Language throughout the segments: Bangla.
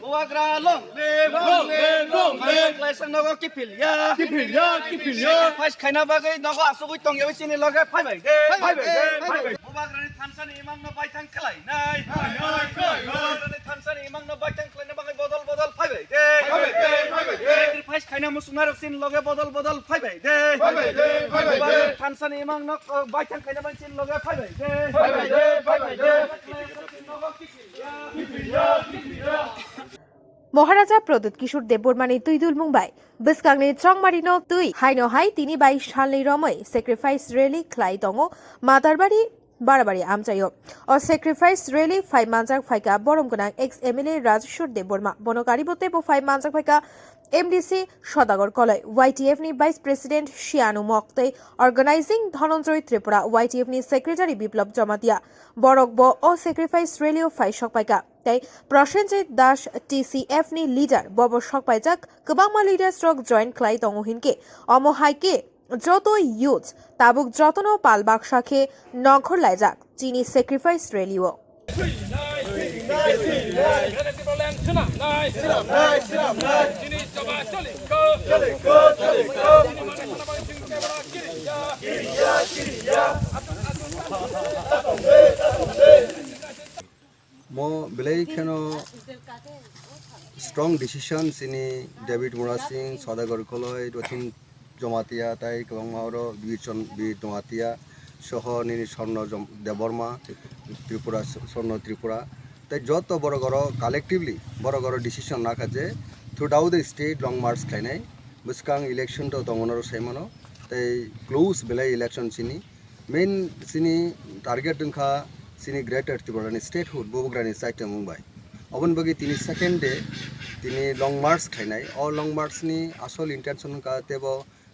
Long live, Lesson no kipilya. Pas kaina bagai nogo asugui tong yawi sini loga pai bai. Bubagrani Tansan imam no baitang kelai nai. Bubagrani Tansan imam no baitang kelai bagai bodol pai bai. Pas kaina musunar sin loga bodol pai bai. Bubagrani Tansan imam no baitang kaina bagai sin loga pai bai. মহারাজা প্রদত্ত কিশোর দেববর্মানি তুইদুল Mumbai Bwskang ni chongmarino tui haino hai tini bai Salnwi Romwi sacrifice rally khlai tongo Matarbari Barabari Amchaio o sacrifice rally 5 manjak phaika borom gonang ex MLA Rajeshwar Deborma bonokari bote bo 5 manjak phaika MDC Sodagor Koloi YTF ni Vice President Shianu Mokte Organizing Dhananjoy TIPRA YTF ni Secretary Biplab Jamatia Borok bo o sacrifice rally o 5 shok paika tai Prosenjit Das TCF ni leader bobo shok paijak kobangma leader stroke joint khlai tongo hinke omo haike joto youth tabuk jotono palbak shakhe নগর লাইজাক চিনি sacrifice রেলিও mo belai khano strong decisions ini David Murasing Sodagor Koloi Rotin Jomatia tai Kongmauro Bir Jomatia সহ নিনি স্বর্ণ দেববর্মা ত্রিপুরা স্বর্ণ ত্রিপুরা তাই যত বড় বড় কালেক্টিভলি বড় বড় ডিসিশন না কাজে throughout the state long march খাইনাই Bwskang ইলেকশন তো দমনর সাইমানো তাই ক্লোজ বেলাই ইলেকশন সিনি মেইন সিনি টার্গেট দংখা সিনি গ্রেটার ত্রিপুরানি স্টেটহুড ববগ্রানি সাইটে মুম্বাই অবন বগি তিনি সেকেন্ড ডে তিনি লং মার্চ খাইনাই অ লং মার্চনি আসল ইন্টেনশন কা তেব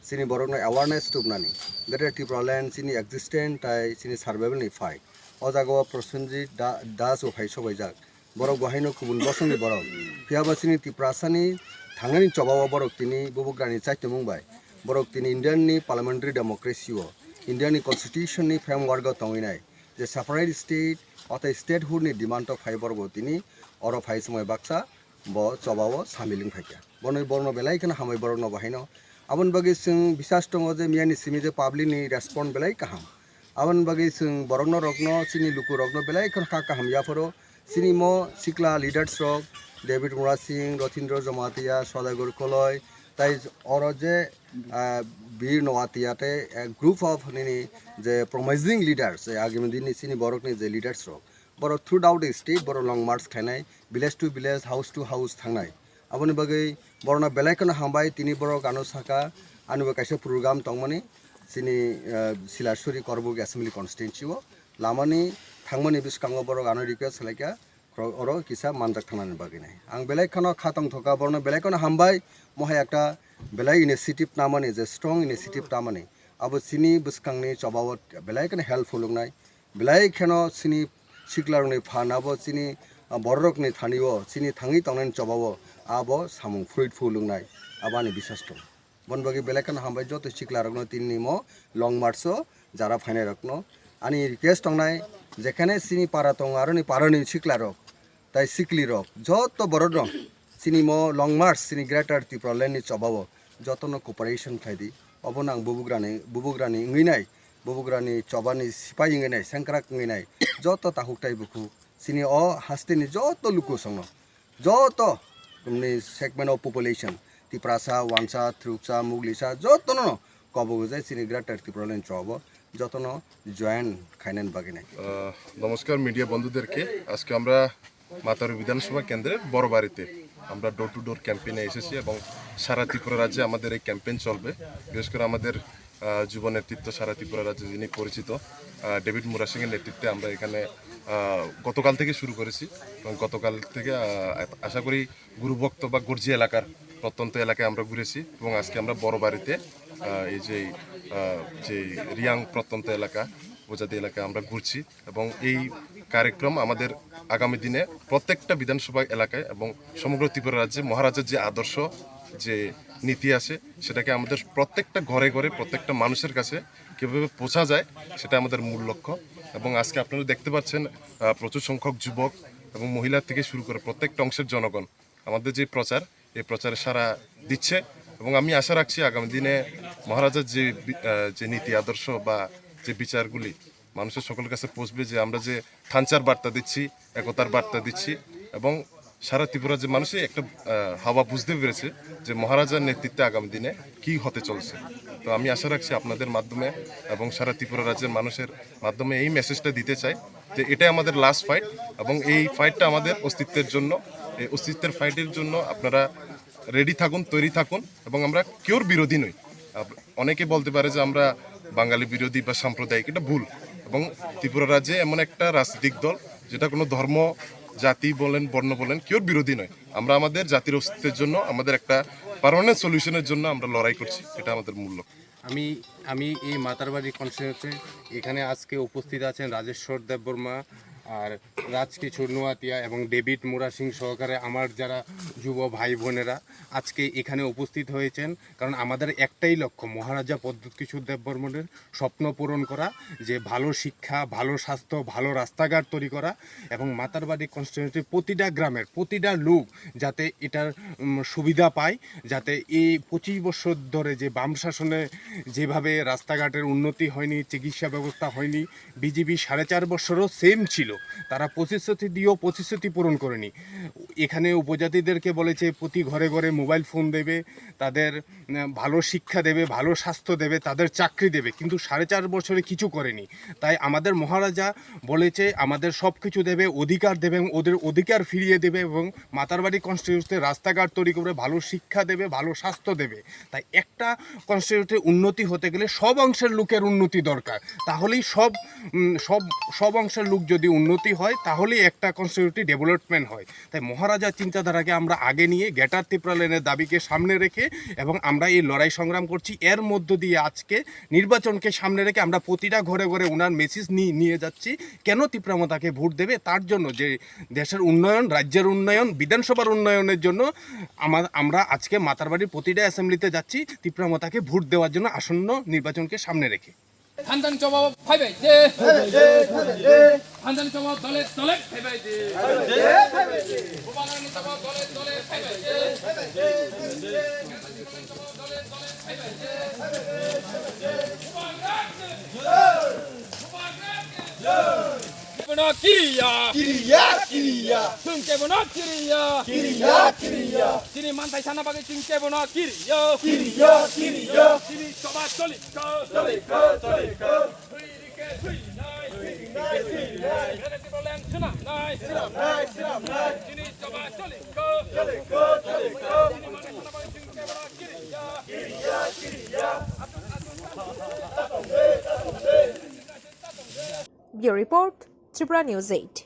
sini borokno awareness tubnani greater Tripura land sini existent tai sini survival ni fight o jago Prosenjit Das o phai sobaijak borok bahaino kubun bosongni borok piaba sini Tiprasani thangani chobawa borok tini bubograni chaite mungbai borok tini Indian ni parliamentary democracy o Indian ni constitution ni framework o tonginai je separate state ota statehood ni demand of phai borok tini oro phai somoy baksa bo chobawo samiling phaikia bonoi borno belai kana hamai borok no bahaino Abon bagi sing bisas tongo je miani simi je public ni respond belai kaham. Abon bagi sing borokno rokno sini luku rokno belai kan kaham ya foro sini mo sikla leaders rok David Murasing Rotindro Jomatia Sodagor Koloi tai oro je Bir Noatia te a group of nini je promising leaders agami din sini borok ni je leaders rok borok throughout the state borok long march khainai village to village house to house thangnai aboni bagai borona belaikana hambai tini borok anu saka anu kaisa program tongmani sini Silashuri Korbuk Assembly constituency o lamani thangmani Bwskang borok anu request laika oro kisa manjak thanani baginai ang belaikana khatang thoka borona belaikana hambai mohai ekta belai initiative namani je strong initiative tamani abo sini Bwskang ni chobawot belaikana helpful ngai belaikano sini siklarni phanabo sini borok ni thaniwo sini thangi tongnan chobawo abo samung fruitful lungnai abani bisas dong bonbagi belakan hambai joto sikla rokno tinni mo long march jara phainai rokno ani request tongnai jekhane sini para tong aroni parani sikla rok tai sikli rok joto borok rok sini mo long march sini greater Tripura land ni chobawo jotono cooperation khaidi obonang bubugrani nginai bubugrani chobani sipai nginai sankrak nginai joto tahuktai buku sini o hasteni joto luku songno joto ni segment of population Tiprasa Wansa Truksa Muglisa jotono kobogo jai sini greater Tripura land chobo jotono join খাইনেন বাগিনে নমস্কার মিডিয়া বন্ধুদেরকে আজকে আমরা মাতার বিধানসভা কেন্দ্রের বড়বাড়িতে আমরা ডোর টু ডোর ক্যাম্পেইনে এসেছি এবং সারা ত্রিপুরা রাজ্যে আমাদের এই ক্যাম্পেইন চলবে বিশেষ করে আমাদের যুব নেতৃত্ব সারা ত্রিপুরা রাজ্যে যিনি পরিচিত ডেভিড মুরাসিং এর নেতৃত্বে আমরা এখানে গতকাল থেকে শুরু করেছি এবং গতকাল থেকে আশা করি গুরুভক্ত বা গর্জি এলাকার প্রত্যন্ত এলাকায় আমরা ঘুরেছি এবং আজকে আমরা বড়বাড়িতে এই যে রিয়াং প্রত্যন্ত এলাকা উপজাতি এলাকায় আমরা ঘুরছি এবং এই কার্যক্রম আমাদের আগামী দিনে প্রত্যেকটা বিধানসভা এলাকায় এবং সমগ্র ত্রিপুরা রাজ্যে মহারাজের যে আদর্শ যে নীতি আছে সেটাকে আমাদের প্রত্যেকটা ঘরে ঘরে প্রত্যেকটা মানুষের কাছে কীভাবে পৌঁছা যায় সেটা আমাদের মূল লক্ষ্য এবং আজকে আপনারা দেখতে পাচ্ছেন প্রচুর সংখ্যক যুবক এবং মহিলা থেকে শুরু করে প্রত্যেকটা অংশের জনগণ আমাদের যে প্রচার এই প্রচারে সারা দিচ্ছে এবং আমি আশা রাখছি আগামী দিনে মহারাজার যে নীতি আদর্শ বা যে বিচারগুলি মানুষের সকলের কাছে পৌঁছবে, যে আমরা যে থানচার বার্তা দিচ্ছি, একতার বার্তা দিচ্ছি এবং সারা ত্রিপুরার যে মানুষই একটা হাওয়া বুঝতে পেরেছে যে মহারাজার নেতৃত্বে আগামী দিনে কি হতে চলছে। তো আমি আশা রাখছি আপনাদের মাধ্যমে এবং সারা ত্রিপুরা রাজ্যের মানুষের মাধ্যমে এই মেসেজটা দিতে চাই যে এটাই আমাদের লাস্ট ফাইট এবং এই ফাইটটা আমাদের অস্তিত্বের জন্য, এই অস্তিত্বের ফাইটের জন্য আপনারা রেডি থাকুন, তৈরি থাকুন এবং আমরা কেউর বিরোধী নই। অনেকে বলতে পারে যে আমরা বাঙালি বিরোধী বা সাম্প্রদায়িক, এটা ভুল। এবং ত্রিপুরা রাজ্যে এমন একটা রাজনৈতিক দল যেটা কোনো ধর্ম, জাতি বলেন, বর্ণ বলেন, কেউর বিরোধী নয়। আমরা আমাদের জাতির অস্তিত্বের জন্য, আমাদের একটা পার্মানেন্ট সলিউশনের জন্য আমরা লড়াই করছি, এটা আমাদের মূল লক্ষ্য। আমি এই মাতারবাড়ি কনস্টিটিউয়েন্সি এখানে আজকে উপস্থিত আছেন রাজেশ্বর দেববর্মা আর রাজকিশোর নোয়াতিয়া এবং ডেভিড মোরা সিং সহকারে আমার যারা যুব ভাই বোনেরা আজকে এখানে উপস্থিত হয়েছেন। কারণ আমাদের একটাই লক্ষ্য মহারাজা পদ্মকিশোর দেববর্মনের স্বপ্ন পূরণ করা, যে ভালো শিক্ষা, ভালো স্বাস্থ্য, ভালো রাস্তাঘাট তৈরি করা এবং মাতারবাড়ি কনস্টিটিউয়েন্সির প্রতিটা গ্রামের প্রতিটা লোক যাতে এটার সুবিধা পায়, যাতে এই 25 বছর ধরে যে বাম শাসনে যেভাবে রাস্তাঘাটের উন্নতি হয়নি, চিকিৎসা ব্যবস্থা হয়নি, বিজেপি 4.5 বছরও সেম ছিল, তারা প্রতিশ্রুতি দিয়েও প্রতিশ্রুতি পূরণ করেনি। এখানে উপজাতিদেরকে বলেছে প্রতি ঘরে ঘরে মোবাইল ফোন দেবে, তাদের ভালো শিক্ষা দেবে, ভালো স্বাস্থ্য দেবে, তাদের চাকরি দেবে, কিন্তু 4.5 বছরে কিছু করেনি। তাই আমাদের মহারাজা বলেছে আমাদের সব কিছু দেবে, অধিকার দেবে এবং ওদের অধিকার ফিরিয়ে দেবে এবং মাতারবাড়ি কনস্টিটিউয়েন্সিতে রাস্তাঘাট তৈরি করে ভালো শিক্ষা দেবে, ভালো স্বাস্থ্য দেবে। তাই একটা কনস্টিটিউয়েন্সিতে উন্নতি হতে গেলে সব অংশের লোকের উন্নতি দরকার, তাহলেই সব অংশের লোক যদি উন্নতি হয় তাহলেই একটা কনস্টিটিউয়েন্সি ডেভেলপমেন্ট হয়। তাই মহারাজার চিন্তাধারাকে আমরা আগে নিয়ে গ্রেটার ত্রিপুরা লেনের দাবিকে সামনে রেখে এবং আমরা এই লড়াই সংগ্রাম করছি। এর মধ্য দিয়ে আজকে নির্বাচনকে সামনে রেখে আমরা প্রতিটা ঘরে ঘরে ওনার মেসেজ নিয়ে যাচ্ছি কেন ত্রিপুরা মতাকে ভোট দেবে, তার জন্য যে দেশের উন্নয়ন, রাজ্যের উন্নয়ন, বিধানসভার উন্নয়নের জন্য আমরা আজকে মাতারবাড়ির প্রতিটা অ্যাসেম্বলিতে যাচ্ছি ত্রিপুরা মতাকে ভোট দেওয়ার জন্য আসন্ন নির্বাচনকে সামনে রেখে। 한단 저거 파이베이지 한단 저거 돌레 파이베이지 후반하는 저거 돌레 파이베이지 기리야 등깨보나 기리야 지니 만타이 사나바게 등깨보나 기리야 지니 저바 쫄리까 이리게 트이나이 그래도 볼렘 트나나이 지니 저바 쫄리까 지니 만타이 사나바게 등깨보나 기리야 Bureau Report, Tripura News 8.